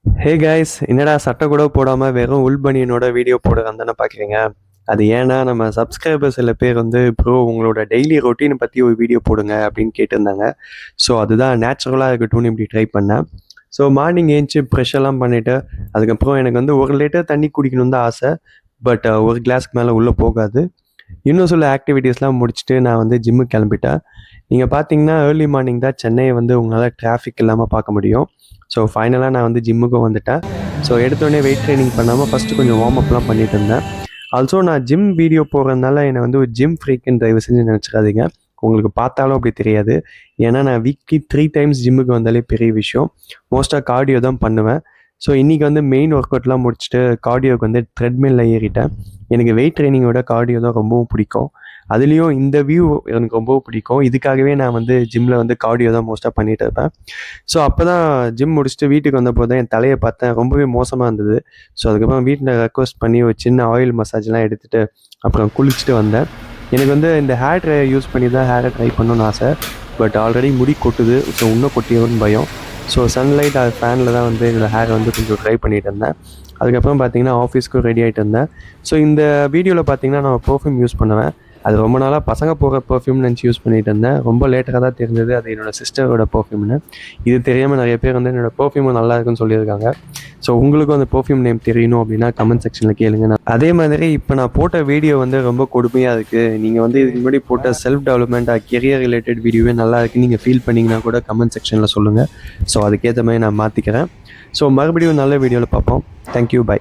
Hey guys, என்னடா சட்டை கூட போடாமல் வெறும் உள் பனியனோட வீடியோ போடுறேன் தானே பார்க்குறீங்க. அது ஏன்னா நம்ம சப்ஸ்கிரைபர் சில பேர் வந்து ப்ரோ உங்களோட டெய்லி ரொட்டீனை பற்றி ஒரு வீடியோ போடுங்க அப்படின்னு கேட்டிருந்தாங்க. ஸோ அதுதான் நேச்சுரலாக இருக்கட்டும்னு இப்படி ட்ரை பண்ணேன். ஸோ மார்னிங் ஏஞ்சி ப்ரெஷ் எல்லாம் பண்ணிவிட்டு அதுக்கப்புறம் எனக்கு வந்து 1 லிட்டர் தண்ணி குடிக்கணும்னு தான் ஆசை. பட் ஒரு கிளாஸ்க்கு மேலே உள்ளே போகாது. இன்னும் சில ஆக்டிவிட்டீஸ்லாம் முடிச்சுட்டு நான் வந்து ஜிம்முக்கு கிளம்பிட்டேன். நீங்கள் பார்த்தீங்கன்னா ஏர்லி மார்னிங் தான் சென்னையை வந்து உங்களால் டிராஃபிக் இல்லாமல் பார்க்க முடியும். ஸோ ஃபைனலாக நான் வந்து ஜிம்முக்கும் வந்துட்டேன். ஸோ எடுத்தோடனே வெயிட் ட்ரைனிங் பண்ணாமல் ஃபஸ்ட்டு கொஞ்சம் வார்ம் அப்லாம் பண்ணிட்டு இருந்தேன். ஆல்சோ நான் ஜிம் வீடியோ போடுறதுனால என்னை வந்து ஒரு ஜிம் ஃப்ரீக்குன்னு தயவு செஞ்சு நினச்சிக்காதீங்க. உங்களுக்கு பார்த்தாலும் அப்படி தெரியாது. ஏன்னா நான் வீக்லி 3 டைம்ஸ் ஜிம்முக்கு வந்தாலே பெரிய விஷயம். மோஸ்ட்டாக கார்டியோ தான் பண்ணுவேன். ஸோ இன்றைக்கி வந்து மெயின் ஒர்க் அவுட்லாம் முடிச்சுட்டு கார்டியோக்கு வந்து ட்ரெட்மில்லில் ஏறிட்டேன். எனக்கு வெயிட் ட்ரைனிங்கோட கார்டியோ தான் ரொம்பவும் பிடிக்கும். அதுலேயும் இந்த வியூ எனக்கு ரொம்பவும் பிடிக்கும். இதுக்காகவே நான் வந்து ஜிம்மில் வந்து கார்டியோ தான் மோஸ்ட்டாக பண்ணிகிட்டு இருப்பேன். ஸோ அப்போ தான் ஜிம் முடிச்சுட்டு வீட்டுக்கு வந்தபோது தான் என் தலையை பார்த்தேன், ரொம்பவே மோசமாக இருந்தது. ஸோ அதுக்கப்புறம் வீட்டில் ரெக்வஸ்ட் பண்ணி ஒரு சின்ன ஆயில் மசாஜ்லாம் எடுத்துகிட்டு அப்புறம் குளிச்சுட்டு வந்தேன். எனக்கு வந்து இந்த ஹேர் ட்ரையர் யூஸ் பண்ணி தான் ஹேரை ட்ரை பண்ணணும்னு ஆசை. பட் ஆல்ரெடி முடி கொட்டுது. ஸோ இன்னும் கொட்டிடும்னு பயம். ஸோ சன்லைட் அது ஃபேனில் தான் வந்து என்னோடய ஹேரை வந்து கொஞ்சம் ட்ரை பண்ணிகிட்டு இருந்தேன். அதுக்கப்புறம் பார்த்தீங்கன்னா ஆஃபீஸ்க்கும் ரெடி ஆகிட்டு இருந்தேன். ஸோ இந்த வீடியோவில் பார்த்தீங்கன்னா நான் பெர்ஃப்யூம் யூஸ் பண்ணுவேன். அது ரொம்ப நாளாக பசங்க போகிற பெர்ஃப்யூம் நினச்சி யூஸ் பண்ணிகிட்டு இருந்தேன். ரொம்ப லேட்டாக தான் தெரிஞ்சது அது என்னோடய சிஸ்டரோட பெர்ஃப்யூம்னு. இது தெரியாமல் நிறைய பேர் வந்து என்னோடய பெர்ஃப்யூமும் நல்லா இருக்குன்னு சொல்லியிருக்காங்க. ஸோ உங்களுக்கும் அந்த பெர்ஃப்யூம் நேம் தெரியணும் அப்படின்னா கமெண்ட் செக்ஷனில் கேளுங்க. அதே மாதிரி இப்போ நான் போட்ட வீடியோ வந்து ரொம்ப கொடுமையாக இருக்குது. நீங்கள் வந்து இதுக்கு முன்னாடி போட்ட செல்ஃப் டெவலப்மெண்ட் கெரியர் ரிலேட்டட் வீடியோவே நல்லா இருக்குன்னு நீங்கள் ஃபீல் பண்ணிங்கன்னா கூட கமெண்ட் செக்ஷனில் சொல்லுங்கள். ஸோ அதுக்கேற்ற மாதிரி நான் மாற்றிக்கிறேன். ஸோ மறுபடியும் நல்ல வீடியோவில் பார்ப்போம். Thank you, by.